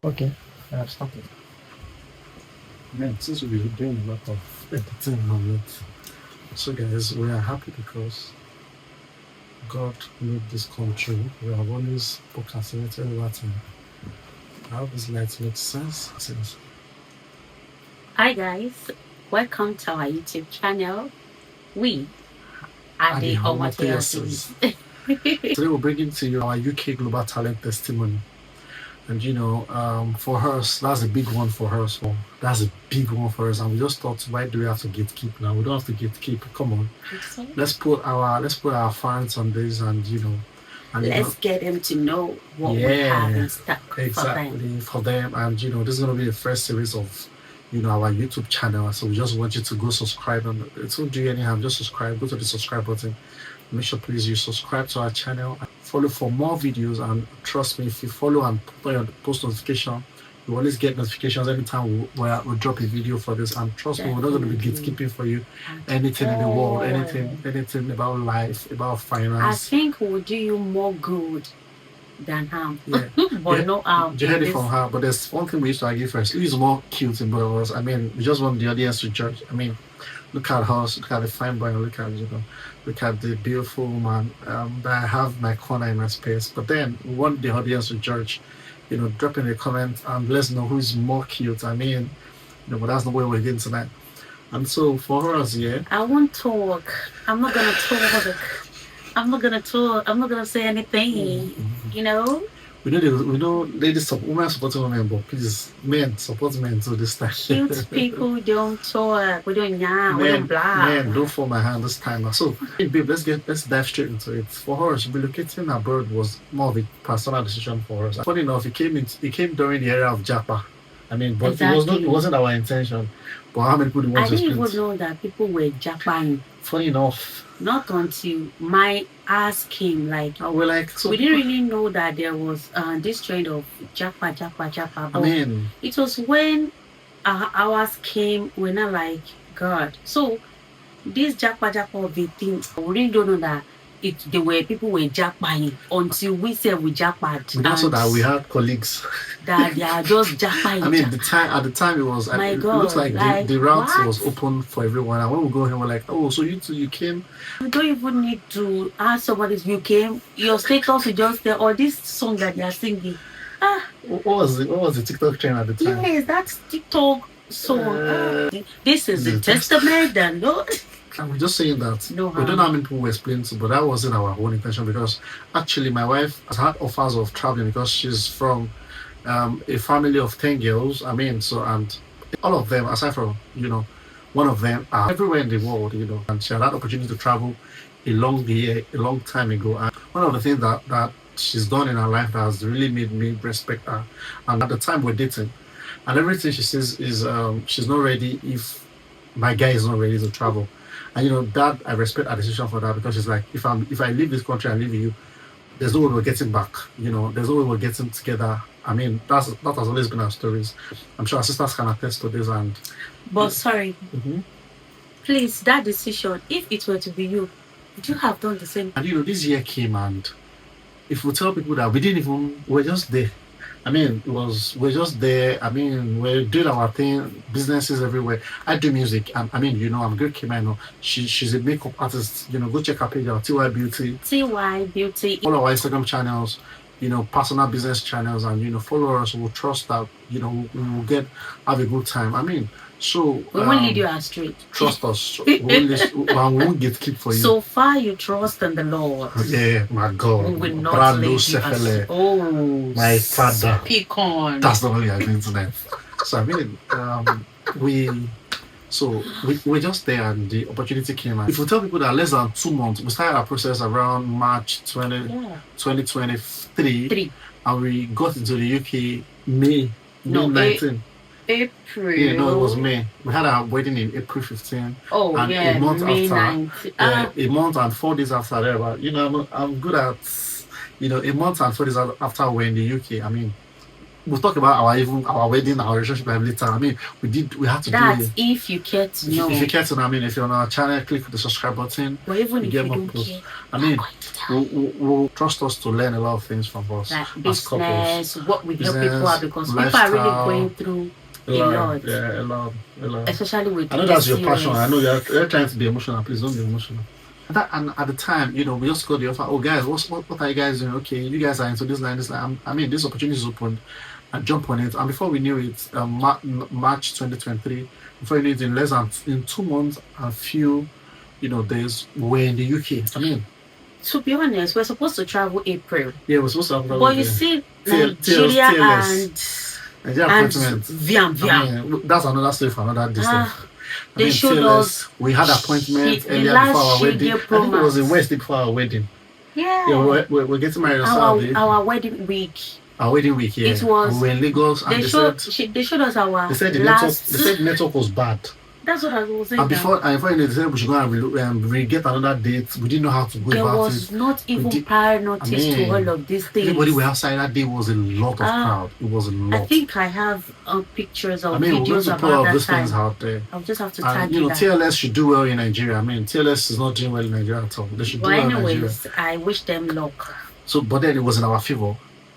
Okay, I've started. Man, since we've been doing a lot of entertainment, so guys, we are happy because God made this come true. We have always procrastinated over time. I hope this light makes sense. Since Hi guys, welcome to our YouTube channel. We are are the the Home Omotoyosis. Today we're bringing to you our UK Global Talent testimony. And for us, that's a big one for us. So that's a big one for us. And we just thought, why do we have to gatekeep now? We don't have to gatekeep. Come on, let's put our fans on this, and Let's get them to know what we have in stock exactly for them. And this is gonna be the first series of our YouTube channel. So we just want you to go subscribe, and it won't do you any harm. Just subscribe. Go to the subscribe button. Make sure please you subscribe to our channel, follow for more videos, and trust me, if you follow and put on post notification, you always get notifications anytime we drop a video for this. And trust me, we're not going to be gatekeeping for you anything in the world, anything about life, about finance. I think we'll do you more good than harm. Yeah. But no harm. You heard it from her. But there's one thing we used to argue first. Who is more cute in both of us? I mean, we just want the audience to judge. I mean, look at us, look at the fine boy, look at the beautiful woman that I have my corner in my space. But then we want the audience to judge. Drop in a comment and let us know who is more cute. I mean, but that's not where we're getting tonight. And so for us, I won't talk. I'm not gonna talk. I'm not gonna say anything. We know ladies women supporting women, but please, men support men to this time. Cute people don't talk. We don't yarn. We don't blah. Men, don't fall my hand this time. So, hey, babe, let's dive straight into it. For us, relocating abroad was more of a personal decision for us. Funny enough, it came during the era of Japa. I mean, but it wasn't our intention. But how many people want to I didn't even know that people were Japan. Funny enough. Not until my ask him, like, we're like, so we didn't really know that there was this trend of Japa. I mean, it was when ours came, we're not like, God. So this Japa of the things, we really don't know that people were jackpotting until we said we jackpot. We also that we had colleagues that they are just jackpotting. I mean, at the time it was. It looks like the route was open for everyone. And when we go here, we're like, oh, so you came. You don't even need to ask somebody if you came. Your status will just say, oh, this song that they are singing. What was the TikTok trend at the time? Yes, that's TikTok song. This is the testament and Lord. And we're just saying that we don't know how many people were explaining to, but that wasn't our own intention, because actually my wife has had offers of traveling because she's from a family of 10 girls. I mean, and all of them, aside from one of them, are everywhere in the world, and she had that opportunity to travel a long time ago. And one of the things that she's done in her life that has really made me respect her. And at the time we're dating, and everything she says is she's not ready if my guy is not ready to travel. And that I respect her decision for that, because it's like, if I leave this country and leave you, there's no way we're getting back. There's no way we're getting together. I mean, that has always been our stories. I'm sure our sisters can attest to this. But sorry, please, that decision, if it were to be you, would you have done the same? And this year came, and if we tell people that we're just there. I mean, we're just there. I mean, we're doing our thing, businesses everywhere. I do music. I mean, I'm Great Kim. She's a makeup artist. Go check her page out, TY Beauty. TY Beauty. Follow our Instagram channels, personal business channels, and follow us. We'll trust that, we will have a good time. I mean, so we won't lead you astray. Trust us. we won't gatekeep for you. So far, you trust in the Lord. Yeah, my God. We will not lead you astray. Oh, my Father. Speak on. That's not what we are doing tonight. So I mean, we're just there, and the opportunity came. And if we tell people that less than 2 months, we started our process around March 2023, and we got into the UK May 19. April. Yeah, no, it was May. We had our wedding in April 15. Oh, and a month May after, 9th. A month and 4 days after that. But I'm good at, a month and 4 days after we're in the UK. I mean, we'll talk about our wedding, our relationship later. I mean, we had to That's do it. if you care to know. If you care to know, I mean, if you're on our channel, click the subscribe button. But even you if get you more don't posts. care, I you're mean, going to die. we'll trust us to learn a lot of things from us Like as couples. business, what we help Business, people out, because people are really lifestyle, going through a a lot. lot. Yeah, a lot. Especially with I know that's your PCOS. passion. I know you're trying to be emotional. Please don't be emotional. And at the time, you know, we just got the offer. Oh, guys, what are you guys doing? Okay, you guys are into this line, this line. I mean, this opportunity is open, and jump on it. And before we knew it, March 2023. Before you knew it, in 2 months and few, days, we're in the UK. I mean, to be honest, we're supposed to travel April. Yeah, we're supposed to travel. But you see, Nigeria and appointment. Viam. I mean, that's another story for another distance. They showed us. We had appointments earlier before our wedding. I think it was in Wednesday before our wedding. Yeah. We're getting married on Saturday. Our wedding week. Our wedding week, yeah. It was. We were in Lagos, and they showed us our. They said the network was bad. That's what I was saying. And before they said we should go and get another date. We didn't know how to go about it. There was not even prior notice to all of these things. Everybody were outside that day. Was a lot of crowd. It was a lot. I think I have pictures of videos we're going to put all those things out there. I'll just have to tag you. TLS should do well in Nigeria. I mean, TLS is not doing well in Nigeria at all. They should do well in Nigeria. I wish them luck. So, but then it was in our favor.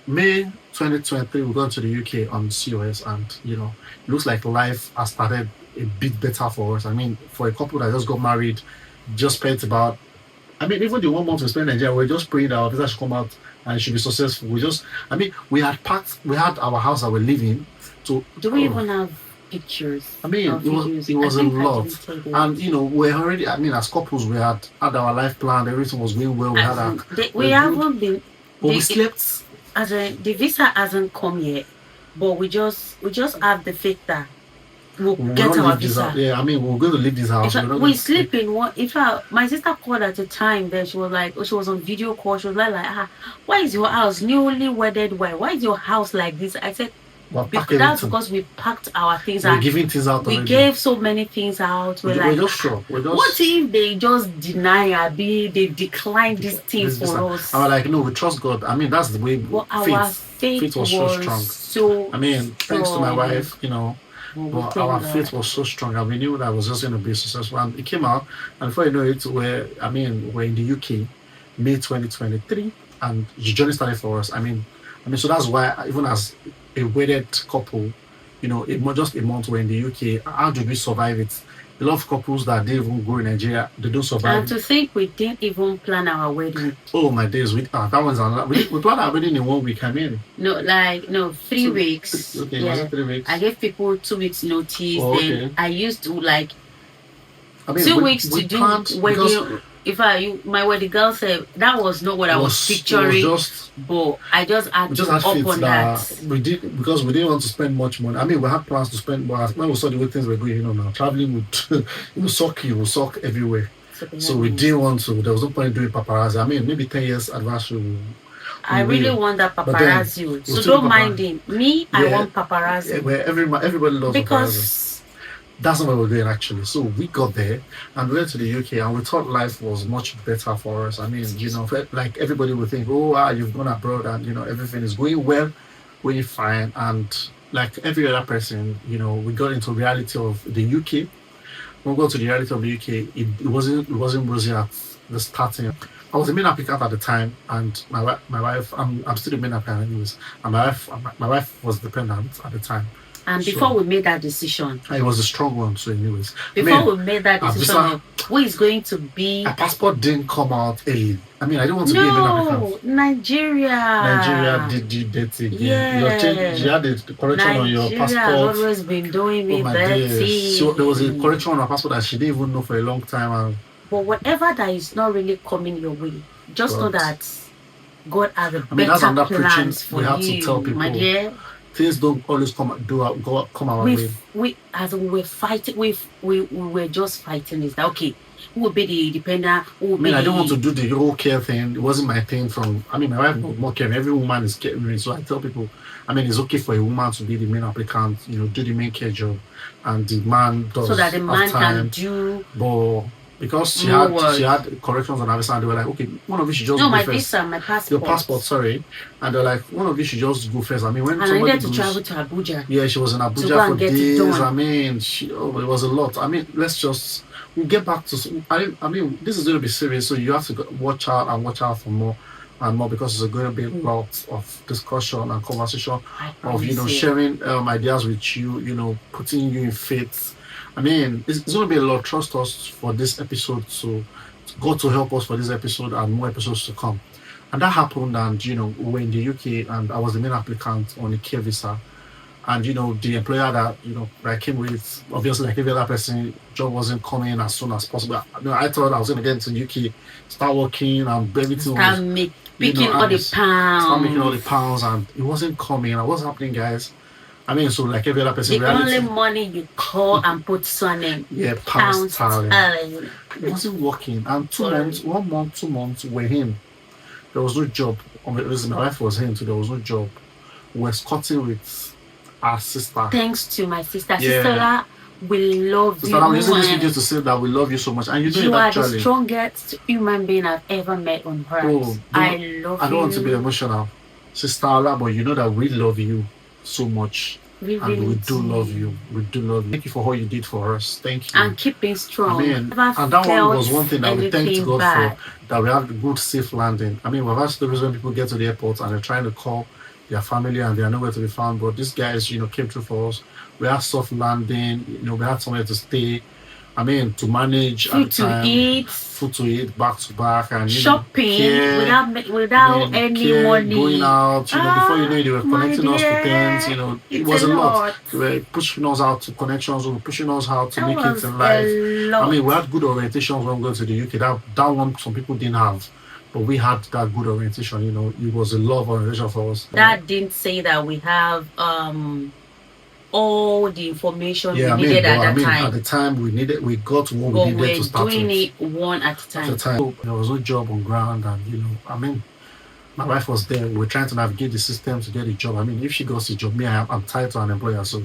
May 2023, we got to the UK on COS, and it looks like life has started a bit better for us. I mean, for a couple that just got married, just spent about, even the 1 month we spent in Nigeria, we're just praying that our visa should come out and it should be successful. We had our house that we're living. So do we even have pictures? It was a lot. And we're already, as couples, we had our life plan, everything was going well. We haven't been. But we slept. The visa hasn't come yet, but we just have the faith that we'll get our visa. Yeah, we're going to leave this house. We sleep in one. In fact, my sister called at the time. Then she was like, she was on video call. She was like, why is your house newly wedded? Why is your house like this? I said, that's because we packed our things out. We're giving things out. We gave so many things out. We're just sure. What if they just deny they decline this thing for us? I was like, no, we trust God. That's the way. But our faith was so strong. Thanks to my wife, but our faith was so strong, and we knew that was just going to be successful. And it came out, and before you know it, we're in the UK, May 2023, and the journey started for us. So that's why, even as a wedded couple, just a month we're in the UK, how did we survive it? A lot of couples that didn't even go in Nigeria, they don't survive. And to think we didn't even plan our wedding. Oh my days, that one's another. We planned our wedding in 1 week. 3 weeks. Okay, was it 3 weeks? I gave people 2 weeks notice. Oh, okay. Then I used to 2 weeks to do wedding. My wedding girl said that was not what I was picturing, but I just had to up on that. We did, because we didn't want to spend much money. We had plans to spend, but when we saw the way things were going, now traveling would suck everywhere. So we didn't want to. There was no point doing paparazzi. Maybe 10 years advance. I really want that paparazzi. So don't mind him. I want paparazzi. Where everybody loves paparazzi. That's not where we're going, actually. So we got there and we went to the UK, and we thought life was much better for us. Like everybody would think, you've gone abroad and, everything is going well, going fine. And like every other person, we got into reality of the UK. When we got to the reality of the UK, it wasn't rosy at the starting. I was the main applicant at the time, and my wife, I'm still the main applicant anyways, and my wife was dependent at the time. And before we made that decision, it was a strong one. So, anyways, before we made that decision of who is going to be, a passport didn't come out early. I didn't want to be a main applicant. Nigeria did that again. Yeah. You had the correction on your passport. Nigeria has always been doing me dirty. So there was a correction on her passport that she didn't even know for a long time. But whatever that is not really coming your way, just know that God has a better plans for you. We have to tell people, my dear. Things don't always come our way. We're fighting. We were just fighting. Is that okay? Who will be the dependent? I don't want to do the whole care thing. It wasn't my thing. My wife was more caring. Every woman is caring. So I tell people, it's okay for a woman to be the main applicant. Do the main care job, and the man does. So that the man can do. But because she No had corrections on her visa, and they were like, okay, one of you should just No, go my first. visa, my passport. Your passport, sorry. And they're like, one of you should just go first. I mean, when And I somebody needed to goes, travel to Abuja. yeah, she was in go Abuja and for get it days. done. I mean, it was a lot. I mean, we'll get back to. I mean, this is going to be serious, so you have to watch out for more and more, because there's going to be a lot of discussion and conversation I of, you know, promise you. sharing ideas with you, you know, putting you in faith. I mean, it's going to be a lot. Trust us for this episode, so God to help us for this episode and more episodes to come. And that happened, and you know, we were in the UK, and I was the main applicant on a care visa. And you know, the employer that, you know, that I came with, obviously, like every other person, job wasn't coming as soon as possible. You know, I thought I was going to get into the UK, start working, and everything Start was picking all the pounds. start making all the pounds, and it wasn't coming. And what's happening, guys? I mean, so like every other person, The only money you call and put surname. yeah, pounds sterling. sterling. It wasn't working. And 2 months, 1 month, 2 months, we're in. There was no job. My wife was in, so there was no job. We're squatting with our sister. Thanks to my sister. Yeah. Sister, we love Sister, you. I'm using this video to say that we love you so much. And you do You it are actually. the strongest human being I've ever met on earth. Oh, I love you. I don't want to be emotional. Sister Ola, but you know that we love you so much. We And really we do love you. We do love you. Thank you for what you did for us. Thank you. And keeping strong. I mean, Never and that one felt was one thing that we thanked anything God bad. for, that we have good safe landing. I mean, we've had stories when people get to the airport and they're trying to call their family and they are nowhere to be found. But these guys, you know, came through for us. We had soft landing. You know, we had somewhere to stay. I mean, to manage at Food the to time. eat. Food to eat, back to back, and you know, Shopping care, without I mean, any care, money. going out. You know, before you know it, they were my connecting us to dear, things. You know, it it's was a lot. lot. They were pushing us out to connections. They were pushing us how to That make it was in life. a lot. I mean, we had good orientations when we went to the UK. That one some people didn't have, but we had that good orientation. You know, it was a love orientation for us. That didn't say that we have all the information Yeah, we needed at that at time. the time we got what But we needed we're to start doing with. it one at a At time. the time, there was no job on ground, and you know, I mean, my wife was there. We were trying to navigate the system to get a job. I mean, if she got a job, me, I'm tied to an employer. So,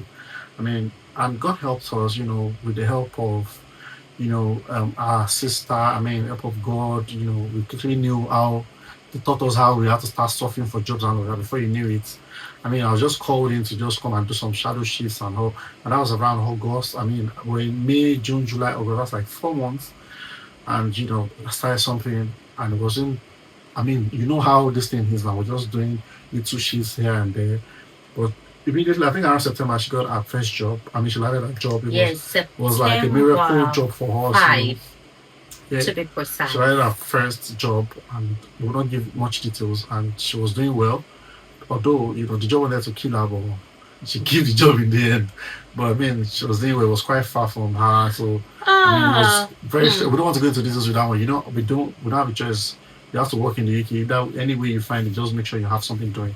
I mean, and God helped us, you know, with the help of, you know, our sister. I mean, help of God. You know, we quickly knew how. They taught us how we had to start suffering for jobs and all that. Before you knew it, I mean, I was just called in to just come and do some shadow shifts and all. And that was around August. I mean, we're in May, June, July, August. That's like 4 months. And you know, I started something, and it wasn't. I mean, you know how this thing is now. We're just doing little shifts here and there, but immediately, I think around September, she got her first job. I mean, she landed a job. It Yes, was like a miracle September job for us. You know. 5, Yeah, to be precise. she landed her first job, and we will not give much details. And she was doing well, although you know the job wanted to kill her, but she gave the job in the end. But I mean, she was doing well. It was quite far from her, so I mean, it was very. We don't want to go into details with that one. You know, we don't have a choice. You have to work in the UK. That any way you find it, just make sure you have something doing.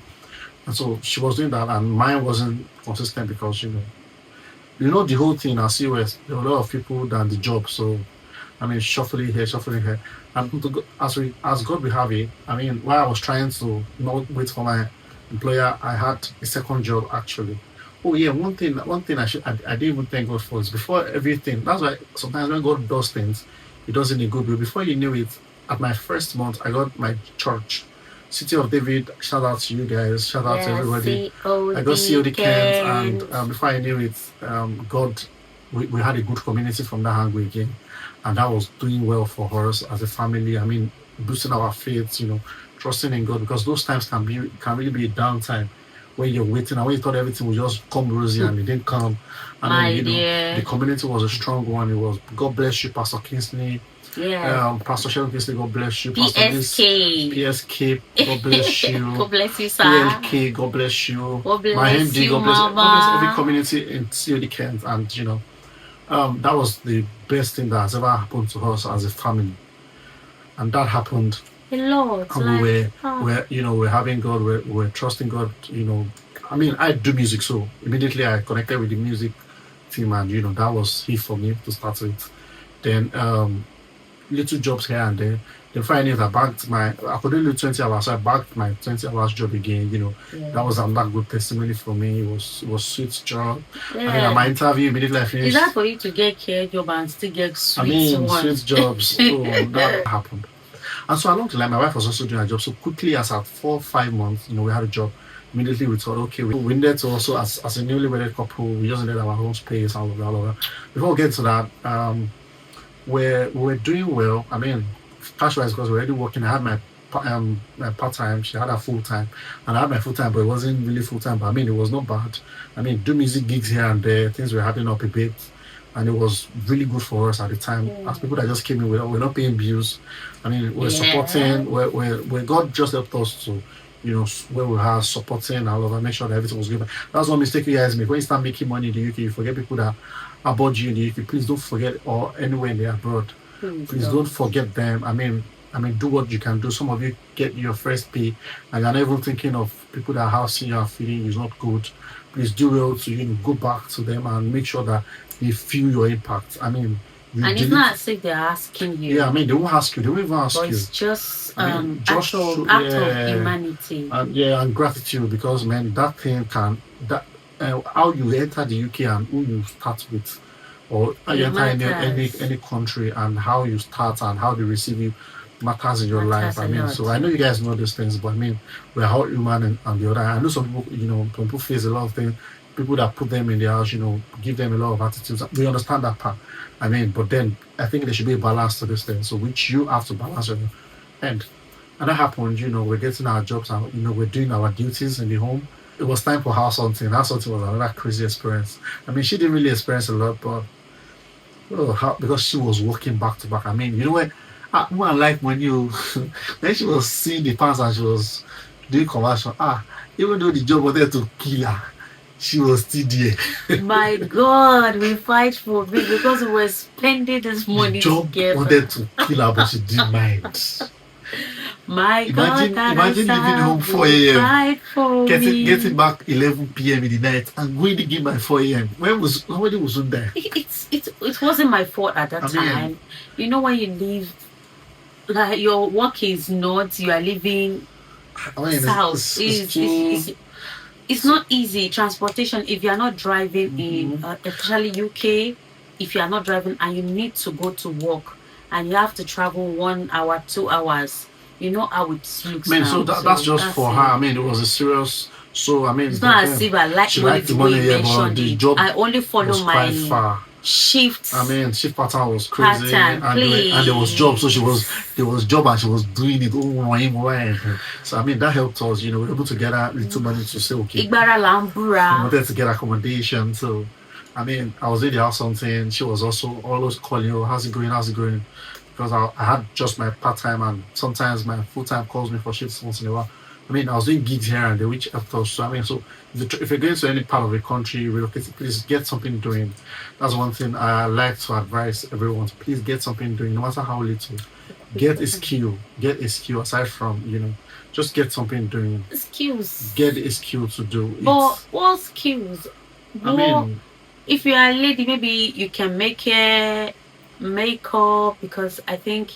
And so she was doing that, and mine wasn't consistent because you know the whole thing at COS. There were a lot of people than the job, so I mean, shuffling here, and as God will have it. I mean, while I was trying to not wait for my employer, I had a second job actually. Oh yeah, one thing I didn't even thank God for is before everything. That's why sometimes when God does things, He does it in a good way. Before you knew it, at my first month, I got my church, City of David. Shout out to you guys. Shout out to everybody. I got COD Kent, and before I knew it, God, we had a good community from that angle again, and that was doing well for us as a family. I mean, boosting our faith, you know, trusting in God, because those times can really be a downtime when you're waiting and when you thought everything would just come rosy and it didn't come. And My then, dear. the community was a strong one. It was, God bless you, Pastor Kingsley. Yeah. Pastor Sheldon Kingsley, God bless you. Pastor PSK. God bless you. God bless you, sir. PLK, God bless you. God bless My MD, you, God bless Mama. every community in COD Kent. And you know, that was the best thing that has ever happened to us as a family. And that happened. A lot. And Like, we're having God, we're trusting God, you know. I mean, I do music, so immediately I connected with the music team, and you know, that was He for me to start with. Then little jobs here and there. Then finally, I couldn't do 20 hours, so I backed my 20 hours job again. That was another good testimony for me. It was sweet job. I mean, at my interview, immediately I finished. Is that for you to get care job and still get sweet sweet jobs? That happened. And so along the line, my wife was also doing a job. So quickly, as at 4-5 months, we had a job. Immediately we thought, okay, we needed to also, as a newly wedded couple, we just needed our own space, all of that. Before we get to that, we're doing well. I mean, cash-wise, because we're already working. I had my part-time, she had her full-time, and I had my full-time, but it wasn't really full-time. But I mean, it was not bad. I mean, do music gigs here and there, things were adding up a bit, and it was really good for us at the time. As people that just came in, we're not paying bills. I mean, we're supporting, where God just helped us to, where we are supporting all of that, make sure that everything was good. That's one mistake you guys make. When you start making money in the UK, you forget people that are about you in the UK. Please don't forget, or anywhere in the abroad. Please don't forget them. I mean, do what you can do. Some of you get your first pay, and you're not even thinking of people that have seen you are feeling is not good. Please do well to go back to them and make sure that they feel your impact. I mean, and it's not as if they're asking you. Yeah, I mean, they won't ask you. They won't even ask you. It's just act of humanity. And gratitude, because man, that thing how you enter the UK and who you start with, or how you enter any country and how you start and how they receive you matters in your life. I mean, so I know you guys know these things, but I mean, we're all human and the other. I know some people face a lot of things. People that put them in the house, give them a lot of attitudes. We understand that part. I mean, but then I think there should be a balance to this thing, so which you have to balance on your end. And that happened, we're getting our jobs and, we're doing our duties in the home. It was time for house hunting. House hunting was another crazy experience. I mean, she didn't really experience a lot, but because she was working back to back. I mean, when when she was seeing the pants and she was doing conversion, even though the job wanted to kill her, she was still there. My God, we fight for it because we were spending this money together. Wanted to kill her, but she didn't mind. My God, imagine leaving home 4 a.m. Getting back 11 p.m. in the night and going again by 4 a.m. Nobody was on there. It wasn't my fault at that time. When you leave, like your work is north, you are living south. It's not easy. Transportation, if you are not driving in, especially UK, if you are not driving and you need to go to work and you have to travel 1 hour, 2 hours, you know how it looks. Man, so that's just for her. I mean, it was a serious. So I mean, it's not as if I like the money you mentioned. The job I only follow my shift. I mean, shift pattern was crazy, and there was job. So there was job, and she was doing it. So I mean, that helped us. We were able to get a little money to say, okay, we wanted to get accommodation. So I mean, I was in the house something. She was also always calling, how's it going? Because I had just my part-time and sometimes my full-time calls me for shifts once in a while. I mean, I was doing gigs here and there, which helped us. So I mean, so if you're going to any part of the country, relocate, please get something doing. That's one thing I like to advise everyone. Please get something doing, no matter how little. Get a skill. Aside from, just get something doing. Skills. Get a skill to do. But what skills? I mean, if you are a lady, maybe you can make hair, makeup, because I think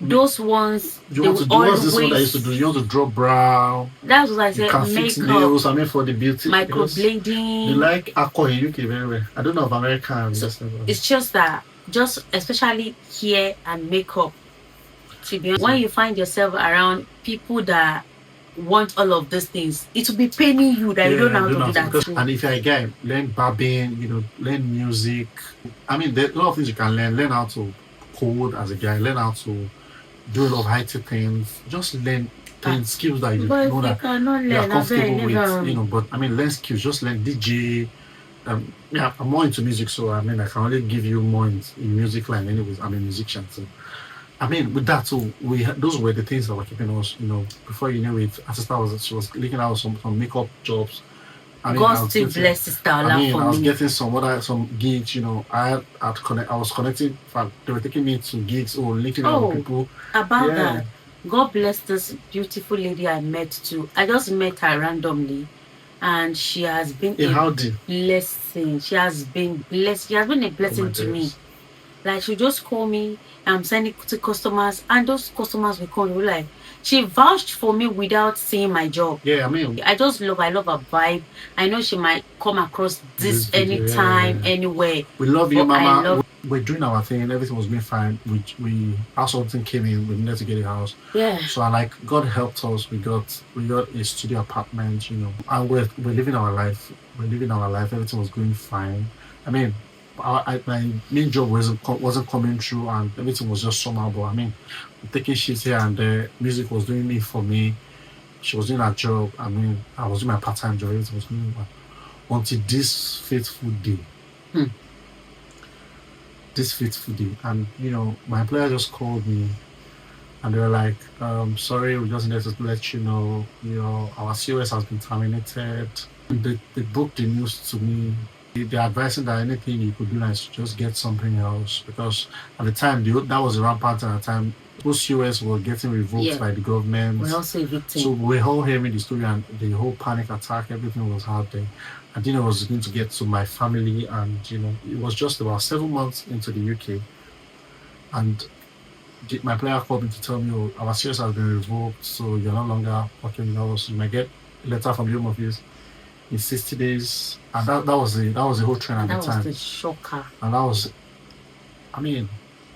those ones what's this one I used to do? You want to draw brow. That's what I said. You can fix nails. I mean, for the beauty. Microblading. They like aqua in UK very well. I don't know if Americans. It's just that, especially hair and makeup. To be honest, when you find yourself around people that want all of these things, it will be paining you that you don't know how to do that. And if you're a guy, learn barbing, learn music. I mean, there are a lot of things you can learn. Learn how to code as a guy. Learn how to do a lot of IT things. Just learn skills that you know that you are comfortable with. But I mean, learn skills. Just learn DJ. I'm more into music, so I mean, I can only give you more in music line. Anyways, I'm a musician, so. I mean, with that, so those were the things that were keeping us, before you knew it, Sister she was leaking out some makeup jobs. I mean, God still bless Sister Ola for me. I was getting some gigs, I was connecting, in fact, they were taking me to gigs or linking out with people. About that, God bless this beautiful lady I met too. I just met her randomly, and she has been a blessing. She has been blessed. She has been a blessing to me. Like she just call me, I'm sending to customers, and those customers will call me like she vouched for me without seeing my job. Yeah, I mean, I love her vibe. I know she might come across this video, anytime, anywhere. We love you, But I Mama. love- We're doing our thing. Everything was being fine. We our something came in. We needed to get a house. Yeah. So I like God helped us. We got a studio apartment, you know, and we're living our life. We're living our life. Everything was going fine. I mean, my main job wasn't coming through, and everything was just somehow. But I mean, taking shifts here and there. Music was doing it for me. She was doing her job. I mean, I was doing my part-time job. Everything was going well. Until this fateful day. This fateful day. And, you know, my employer just called me and they were like, sorry, we just needed to let you know, our COS has been terminated. And they broke the news to me. They're advising that anything you could do now is just get something else. Because at the time, that was a rampant at the time. Those COS were getting revoked by the government. We're also evicting. So we're all hearing the story and the whole panic attack, everything was out there. I didn't know I was going to get to my family, and you know, it was just about 7 months into the UK. And my player called me to tell me, oh, our COS has been revoked, so you're no longer working with us. You might get a letter from the Home Office in 60 days. And that was the whole trend at the time. That was the shocker. And that was, I mean,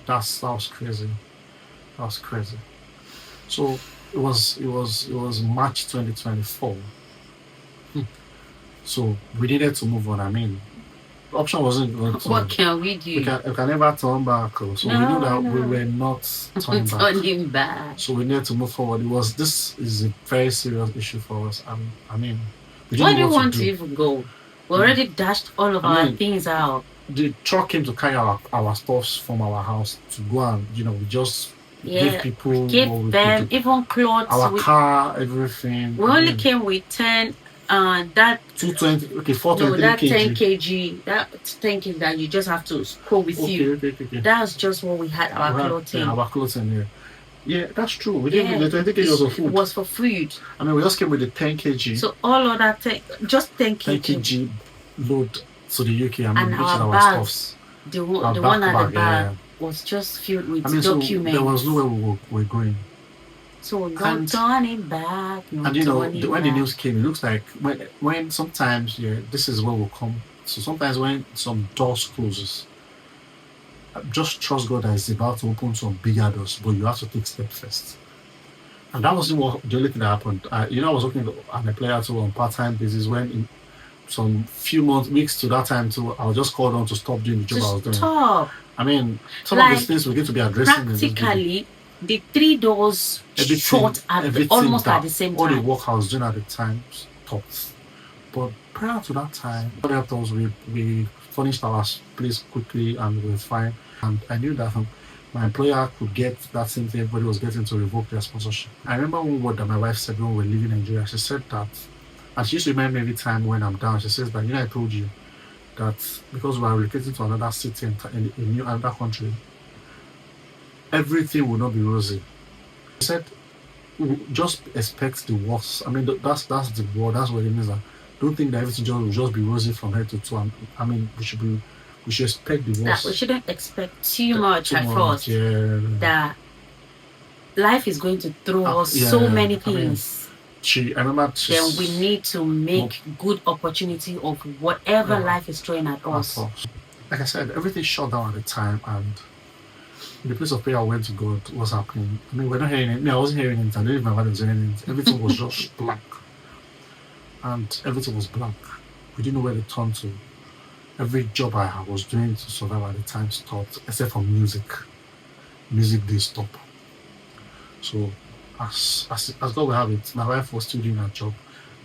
that was crazy. That was crazy. So it was March 2024. So we needed to move on. I mean, the option wasn't going to. What can we do? We can never turn back. So we knew that we were not turning back. So we needed to move forward. This is a very serious issue for us. I mean, why do you want to even go? We already dashed all of our things out. The truck came to carry our stuffs from our house to go and, you know, we just give people, them even clothes, our car, everything. We only came with 10. That 220, okay, 423 no, that 10 kg, that 10 kg that you just have to go with you. Okay. That's just what we had. Our clothing. Our clothing, yeah, that's true. We didn't. The 20 kg was for food. It was for food. I mean, we just came with the 10 kg. So all of that, just 10 kg. 10 kg load to the UK. I mean, and which our is our bags, stuffs. the one at the back was just filled with documents. So there was nowhere we were going. So no turning back. And you know, when the news came, it looks like when sometimes, this is where we'll come. So sometimes when some doors closes, just trust God that it's about to open some bigger doors, but you have to take steps first. And that wasn't the only thing that happened. I was working at a player too on part-time basis when in some few weeks to that time too, I was just called on to stop doing the job I was doing. Stop. I mean, some of these things we get to be addressing. Practically, the 3 doors shut almost at the same time. All the work I was doing at the time stopped. But prior to that time, what helped us, we furnished our place quickly and we were fine. And I knew that my employer could get that same thing everybody was getting to revoke their sponsorship. I remember one word that my wife said when we were leaving Nigeria. She said that, and she used to remind me every time when I'm down, she says that, I told you that because we are relocating to another city in another country, everything will not be rosy. She said, just expect the worst. I mean, that's the word. That's what it means. That don't think that everything will just be rosy from head to toe. I mean, we should expect the worst. We shouldn't expect too much at first. Yeah. That life is going to throw us so many things. I remember. Then we need to make good opportunity of whatever life is throwing at us. Like I said, everything shut down at the time, and in the place of prayer I went to God, what's happening? I mean, we're not hearing it. I wasn't hearing it. I didn't even know what was hearing it. Everything was just blank. And everything was blank. We didn't know where to turn to. Every job I was doing to survive at the time stopped, except for music. Music did stop. So, as God will have it, my wife was still doing her job.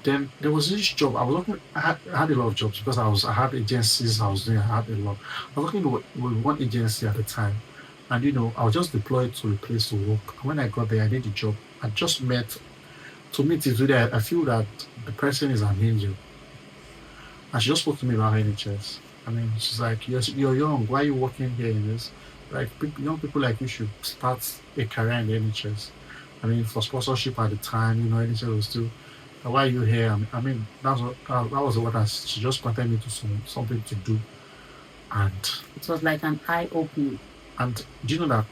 Then there was this job. I was working. I had a lot of jobs because I had agencies I was doing. I had a lot. I was working with one agency at the time. And I was just deployed to a place to work. And when I got there, I did the job. I just met. To meet it today, I feel that the person is an angel. And she just spoke to me about her NHS. I mean, she's like, you're young. Why are you working here in this? Like, young people like you should start a career in the NHS. I mean, for sponsorship at the time, NHS was still. Why are you here? I mean, that was what she just pointed me to something to do. And it was like an eye opening. And do you know that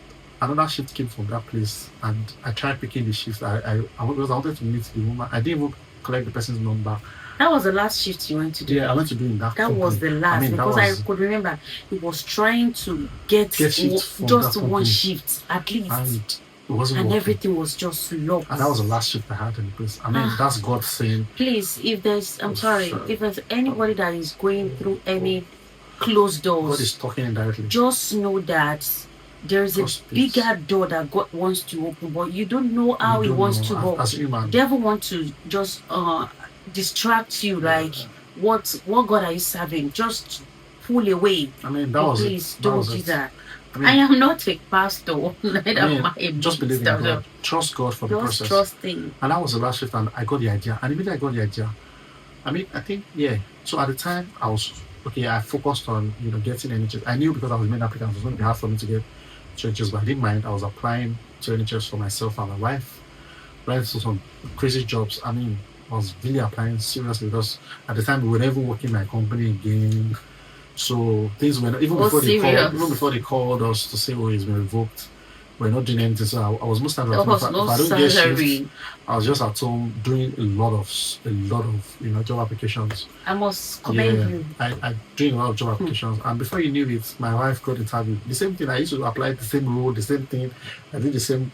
another shift came from that place? And I tried picking the shift. Because I wanted to meet the woman. I didn't even collect the person's number. That was the last shift you went to do. Yeah, I went to do in that. That company. was the last, I mean, because I could remember he was trying to get shift from just that one company. shift at least, and it wasn't and working. everything was just locked. And that was the last shift I had in the place. I mean, that's God saying, Please, if there's, I'm sorry, sure. if there's anybody that is going through any closed God is doors, talking indirectly. just know that there's a Just please. bigger door that God wants to open, but you don't know how You He don't wants know, to go. as human. Devil wants to just distract you, like what God are you serving? Just pull away. I mean, that But was please it. don't do that. I mean, I am not a pastor, neither I mean, am I a just believe in minister. God. Trust God for the Just process. trust Him. And that was the last shift, and I got the idea. And immediately I got the idea. I mean, I think, yeah. So at the time, I was, okay, I focused on, getting NHS. I knew because I was main applicant, it was going to be hard for me to get to NHS, but I didn't mind. I was applying to NHS for myself and my wife. Applying to some crazy jobs. I mean, I was really applying seriously because at the time, we were never working my company again. So things were not, even before they called us to say, oh, it's been revoked, we're not doing anything. So I was most times at home. If I don't get shift, I was just at home doing a lot of job applications. I must commend you. I doing a lot of job applications, and before you knew it, my wife got interviewed. The same thing. I used to apply the same role, the same thing. I did the same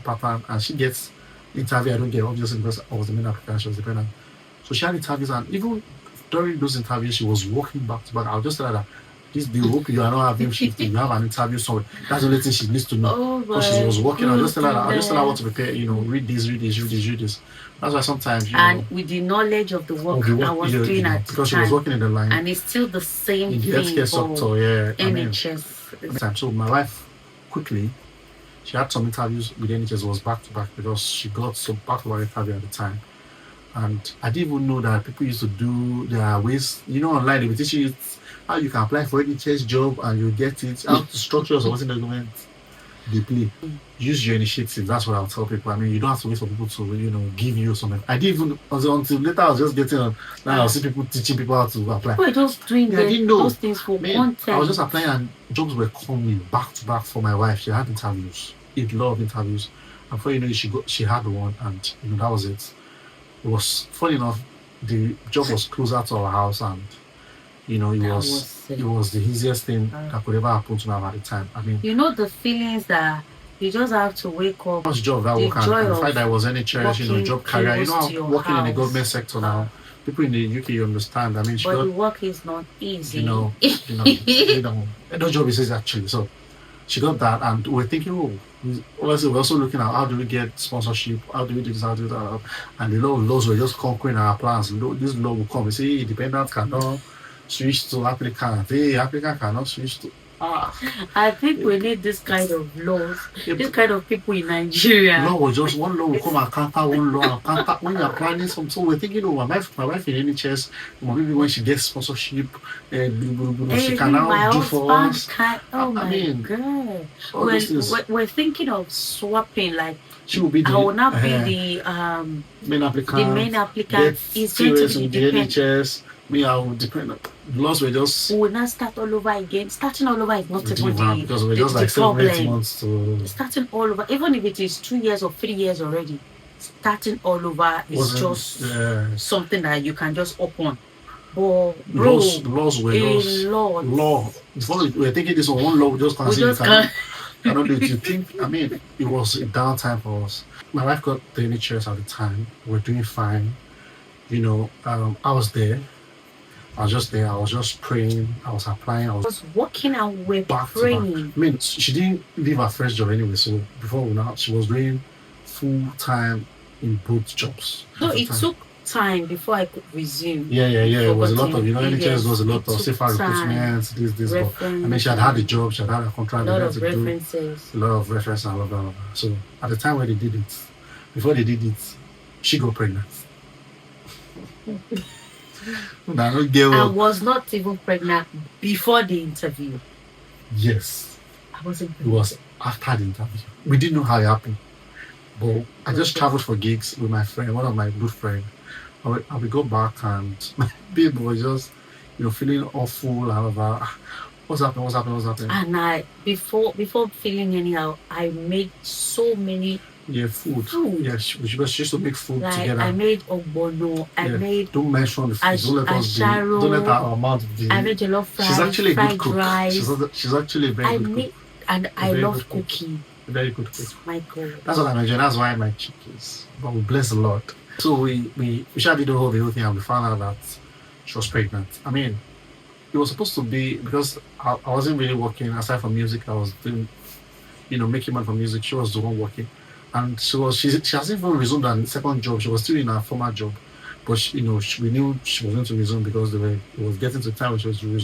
pattern, and she gets interview. I don't get, obviously, because I was the main applicant. She was dependent. So she had interviews, and even during those interviews, she was working back to back. I'll just tell her that they hope you are not having shift. You have an interview somewhere. That's the only thing she needs to know. Oh, because she was working. I'll just tell her what to prepare. Read this. That's why sometimes and with the knowledge of the work I was doing at the because time, she was working in the line, and it's still the same in the thing healthcare sector. Yeah, NHS. So my wife quickly, she had some interviews with NHS. Was back to back because she got some back to back interview at the time. And I didn't even know that people used to do their ways, online. They will teach you how you can apply for any church job and you get it, how to structure or what's in the government. They play. Use your initiative. That's what I'll tell people. I mean, you don't have to wait for people to, give you something. I didn't even, until later I was just getting on. Now I'll see people teaching people how to apply. We're just doing those things for content. I was just applying and jobs were coming back to back for my wife. She had interviews. A lot of interviews. And before you know it, she had one, and that was it. It was funny enough, the job was closer to our house, and it was the easiest thing that could ever happen to me at the time. I mean, the feelings that you just have to wake up. First job that work, and the fact that I was NHS, job career. Working in the government sector now. People in the UK, you understand. I mean, but the work is not easy. No job is easy actually. So she got that, and we're thinking, obviously we're also looking at how do we get sponsorship, how do we do this, how do we do that, and the laws were just conquering our plans. This law will come. You see, independent cannot switch to applicant. The applicant cannot switch to. I think we need this kind of laws, this kind of people in Nigeria. Law was just one law will come and counter one law and counter when you are planning something. So we're thinking, my wife in NHS, maybe when she gets sponsorship, she can now do for us. God. We're thinking of swapping, like she will be I will not be the main applicant. The main applicant is going to be the NHS. Me, I will depend. The laws were just. We will not start all over again. Starting all over is not even because we're just like 7-8 months to. Starting all over, even if it is 2 years or 3 years already, starting all over is just something that you can just open. But laws were just law. Before we were thinking this one law, we just can't see. Cannot do it. You think? I mean, it was a downtime for us. My wife got the NHS at the time. We're doing fine. I was there. I was just there. I was just praying. I was applying. I was working and we're praying. I mean, she didn't leave her first job anyway. So before she was doing full time in both jobs. So it took time before I could resume. Yeah. It was a lot of, NHS was a lot of safer recruitment, this. But, I mean, she had a job. She had a contract. A lot of references. A lot of references and blah. So at the time when they did it, before they did it, she got pregnant. I was not even pregnant before the interview. Yes. I wasn't pregnant. It was after the interview. We didn't know how it happened. But I just traveled for gigs with my friend, one of my good friends. I would go back and my babe was just, feeling awful. However, What's happening? What's happening? What's happening? And I before feeling anyhow, I made so many Yeah, food. food. Yeah, she used to make food Like together. I made ogbono, I Yeah. made Don't mention the food. ash- Don't let us be. asharo. Don't let our mouth be. I made jollof She's rice, actually a good fried cook. rice. She's actually a very I good made cook. and I very love good cook. cooking. Very good cook. My God. That's what I'm enjoying. That's why my chick is. But we bless the Lord. So we shall did the whole thing and we found out that she was pregnant. I mean, it was supposed to be because I wasn't really working aside from music. I was doing, making money from music. She was the one working, and she hasn't even resumed her second job. She was still in her former job, but we knew she was going to resume because it was getting to the time when she was resuming.